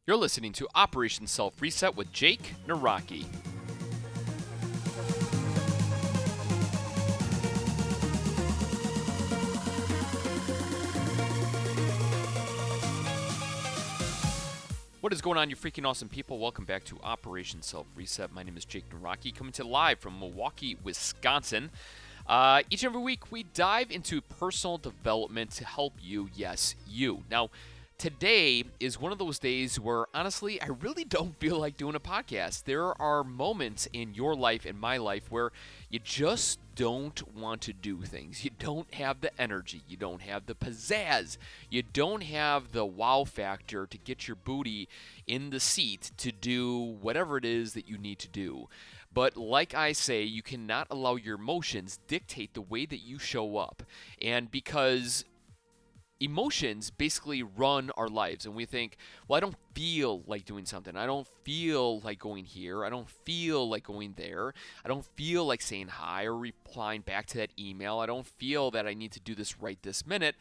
You're listening to Operation Self Reset with Jake Naraki. What is going on, you freaking awesome people? Welcome back to Operation Self Reset. My name is Jake Naraki, coming to you live from Milwaukee, Wisconsin. Each and every week, we dive into personal development to help you, yes, you. Now, today is one of those days where, honestly, I really don't feel like doing a podcast. There are moments in your life and my life where you just don't want to do things. You don't have the energy. You don't have the pizzazz. You don't have the wow factor to get your booty in the seat to do whatever it is that you need to do. But like I say, you cannot allow your emotions dictate the way that you show up. And because emotions basically run our lives, and we think, well, I don't feel like doing something. I don't feel like going here. I don't feel like going there. I don't feel like saying hi or replying back to that email. I don't feel that I need to do this right this minute.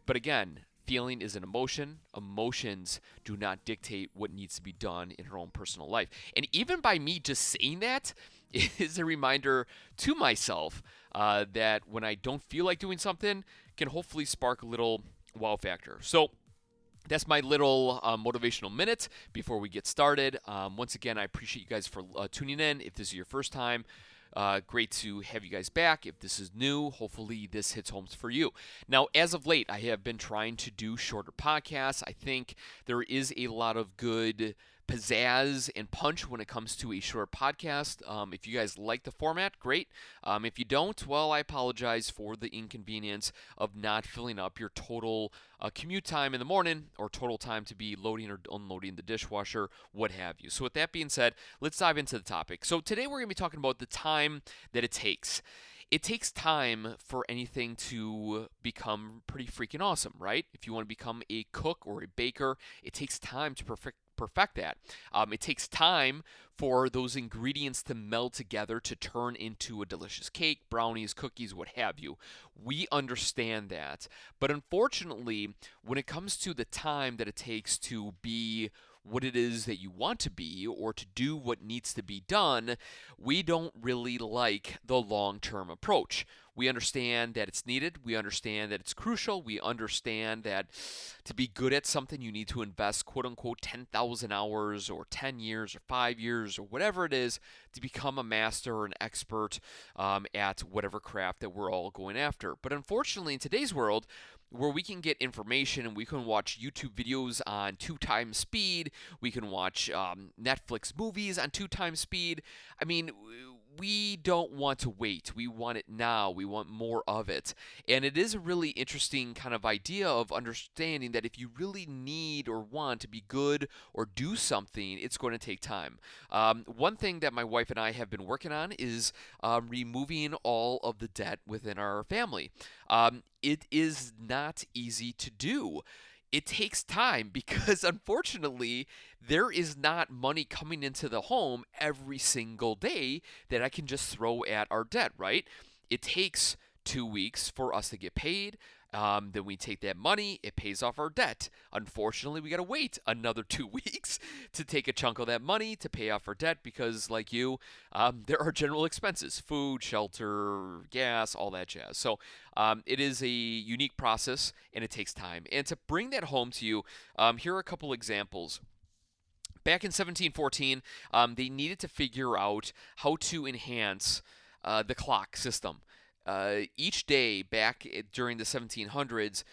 But again, feeling is an emotion. Emotions do not dictate what needs to be done in her own personal life. And even by me just saying that is a reminder to myself that when I don't feel like doing something, can hopefully spark a little wow factor. So that's my little motivational minute before we get started. Once again, I appreciate you guys for tuning in. If this is your first time, great to have you guys back. If this is new, hopefully this hits home for you. Now, as of late, I have been trying to do shorter podcasts. I think there is a lot of good pizzazz and punch when it comes to a short podcast. If you guys like the format, great. If you don't, well, I apologize for the inconvenience of not filling up your total commute time in the morning or total time to be loading or unloading the dishwasher, what have you. So with that being said, let's dive into the topic. So today we're going to be talking about the time that it takes. It takes time for anything to become pretty freaking awesome, right? If you want to become a cook or a baker, it takes time to perfect that. It takes time for those ingredients to meld together to turn into a delicious cake, brownies, cookies, what have you. We understand that. But unfortunately, when it comes to the time that it takes to be what it is that you want to be or to do what needs to be done, we don't really like the long-term approach. We understand that it's needed. We understand that it's crucial. We understand that to be good at something, you need to invest, quote unquote, 10,000 hours or 10 years or 5 years or whatever it is to become a master or an expert at whatever craft that we're all going after. But unfortunately, in today's world, where we can get information and we can watch YouTube videos on 2 times speed, we can watch Netflix movies on 2 times speed. I mean, we don't want to wait. We want it now. We want more of it. And it is a really interesting kind of idea of understanding that if you really need or want to be good or do something, it's going to take time. One thing that my wife and I have been working on is removing all of the debt within our family. It is not easy to do. It takes time because unfortunately there is not money coming into the home every single day that I can just throw at our debt, right? It takes 2 weeks for us to get paid. Then we take that money, it pays off our debt. Unfortunately, we got to wait another 2 weeks to take a chunk of that money to pay off our debt because, like you, there are general expenses food, shelter, gas, all that jazz. So it is a unique process and it takes time. And to bring that home to you, here are a couple examples. Back in 1714, they needed to figure out how to enhance the clock system. Each day back during the 1700s,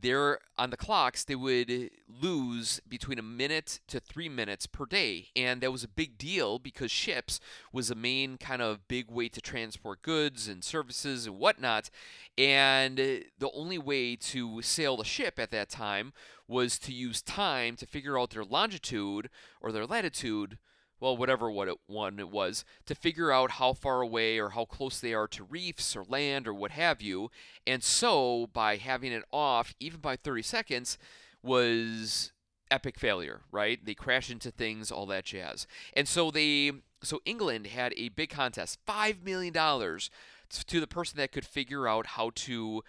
there on the clocks they would lose between a minute to 3 minutes per day, and that was a big deal because ships was a main kind of big way to transport goods and services and whatnot. And the only way to sail the ship at that time was to use time to figure out their longitude or their latitude, well, whatever one it was, to figure out how far away or how close they are to reefs or land or what have you. And so, by having it off, even by 30 seconds, was epic failure, right? They crashed into things, all that jazz. And so England had a big contest, $5 million to the person that could figure out how to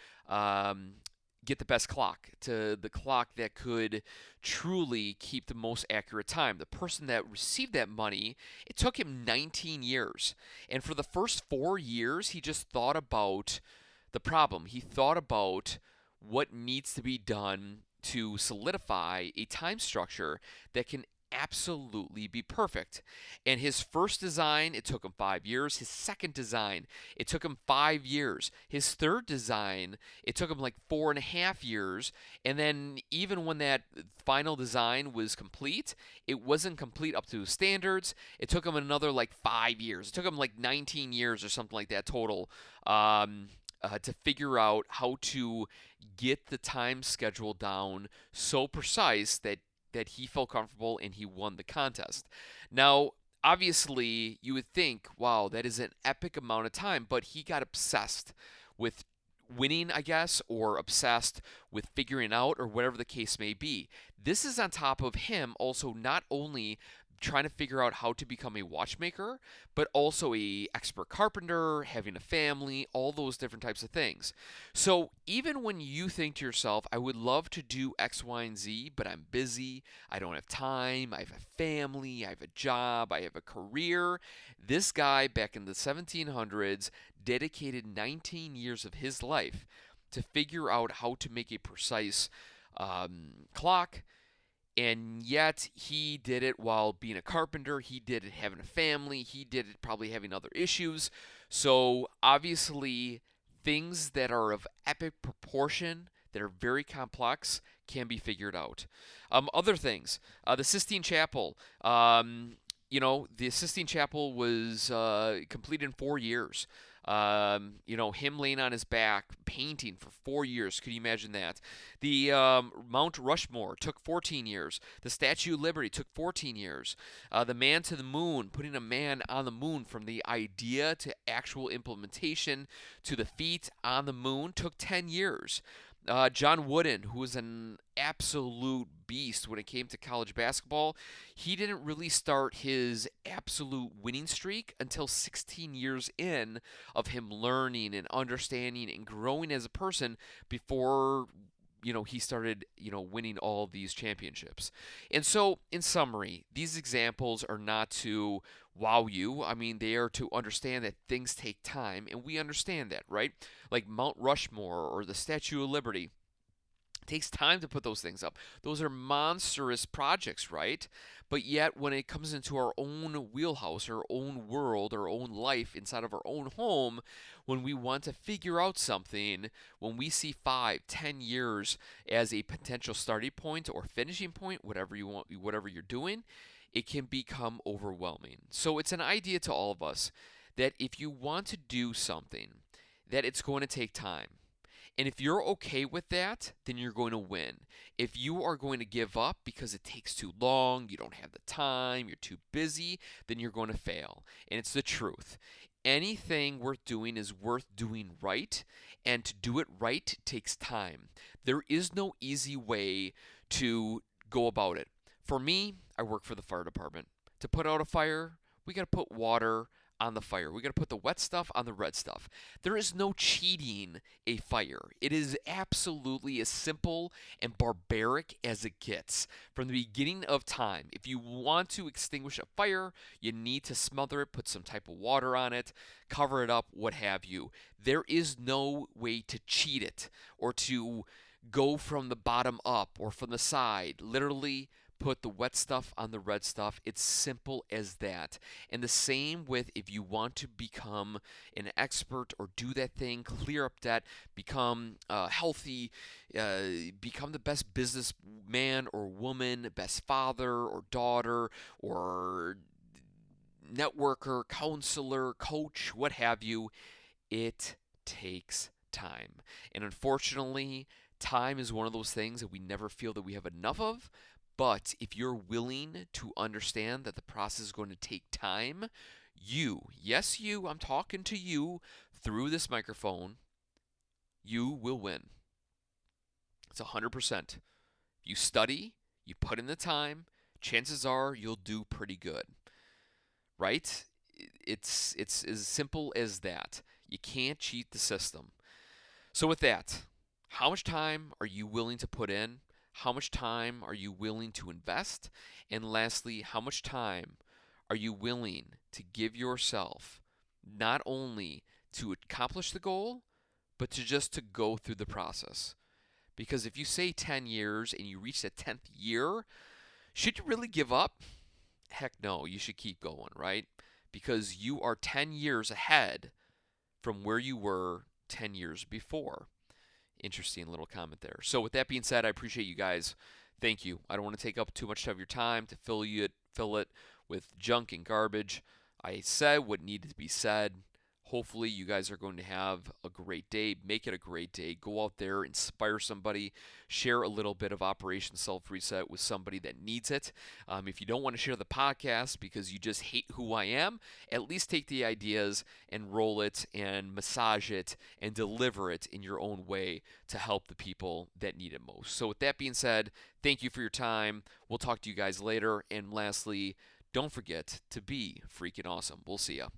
get the best clock, to the clock that could truly keep the most accurate time. The person that received that money, it took him 19 years. And for the first 4 years, he just thought about the problem. He thought about what needs to be done to solidify a time structure that can absolutely be perfect. And his first design, it took him 5 years. His second design, it took him 5 years. His third design, it took him like 4.5 years. And then, even when that final design was complete, it wasn't complete up to standards. It took him another like 5 years. It took him like 19 years or something like that total. To figure out how to get the time schedule down so precise that he felt comfortable and he won the contest. Now, obviously, you would think, wow, that is an epic amount of time, but he got obsessed with winning, I guess, or obsessed with figuring out, or whatever the case may be. This is on top of him also not only trying to figure out how to become a watchmaker, but also a expert carpenter, having a family, all those different types of things. So even when you think to yourself, I would love to do X, Y, and Z, but I'm busy, I don't have time, I have a family, I have a job, I have a career. This guy back in the 1700s dedicated 19 years of his life to figure out how to make a precise clock, and yet he did it while being a carpenter. He did it having a family. He did it probably having other issues. So obviously, things that are of epic proportion, that are very complex, can be figured out. Other things, the Sistine Chapel. The Sistine Chapel was completed in 4 years. Him laying on his back, painting for 4 years. Could you imagine that? The Mount Rushmore took 14 years. The Statue of Liberty took 14 years. The Man to the Moon, putting a man on the moon from the idea to actual implementation to the feet on the moon, took 10 years. John Wooden, who was an absolute beast when it came to college basketball, he didn't really start his absolute winning streak until 16 years in of him learning and understanding and growing as a person before he started winning all of these championships. And so, in summary, these examples are not to wow you. I mean, they are to understand that things take time, and we understand that, right? Like Mount Rushmore or the Statue of Liberty. It takes time to put those things up. Those are monstrous projects, right? But yet, when it comes into our own wheelhouse, our own world, our own life inside of our own home, when we want to figure out something, when we see 5, 10 years as a potential starting point or finishing point, whatever you want, whatever you're doing, it can become overwhelming. So it's an idea to all of us that if you want to do something, that it's going to take time. And if you're okay with that, then you're going to win. If you are going to give up because it takes too long, you don't have the time, you're too busy, then you're going to fail. And it's the truth. Anything worth doing is worth doing right, and to do it right takes time. There is no easy way to go about it. For me, I work for the fire department. To put out a fire, we got to put water on the fire. We got to put the wet stuff on the red stuff. There is no cheating a fire. It is absolutely as simple and barbaric as it gets. From the beginning of time, if you want to extinguish a fire, you need to smother it, put some type of water on it, cover it up, what have you. There is no way to cheat it or to go from the bottom up or from the side. Literally, put the wet stuff on the red stuff. It's simple as that. And the same with if you want to become an expert or do that thing, clear up debt, become healthy, become the best businessman or woman, best father or daughter or networker, counselor, coach, what have you. It takes time. And unfortunately, time is one of those things that we never feel that we have enough of. But if you're willing to understand that the process is going to take time, yes, I'm talking to you through this microphone, you will win. It's 100%. You study, you put in the time, chances are you'll do pretty good. Right? It's as simple as that. You can't cheat the system. So with that, How much time are you willing to put in? How much time are you willing to invest? And lastly, how much time are you willing to give yourself not only to accomplish the goal, but to go through the process? Because if you say 10 years and you reach the 10th year, should you really give up? Heck no, you should keep going, right? Because you are 10 years ahead from where you were 10 years before. Interesting little comment there. So with that being said, I appreciate you guys. Thank you. I don't want to take up too much of your time to fill it with junk and garbage. I said what needed to be said. Hopefully, you guys are going to have a great day. Make it a great day. Go out there, inspire somebody, share a little bit of Operation Self Reset with somebody that needs it. If you don't want to share the podcast because you just hate who I am, at least take the ideas and roll it and massage it and deliver it in your own way to help the people that need it most. So, with that being said, thank you for your time. We'll talk to you guys later. And lastly, don't forget to be freaking awesome. We'll see ya.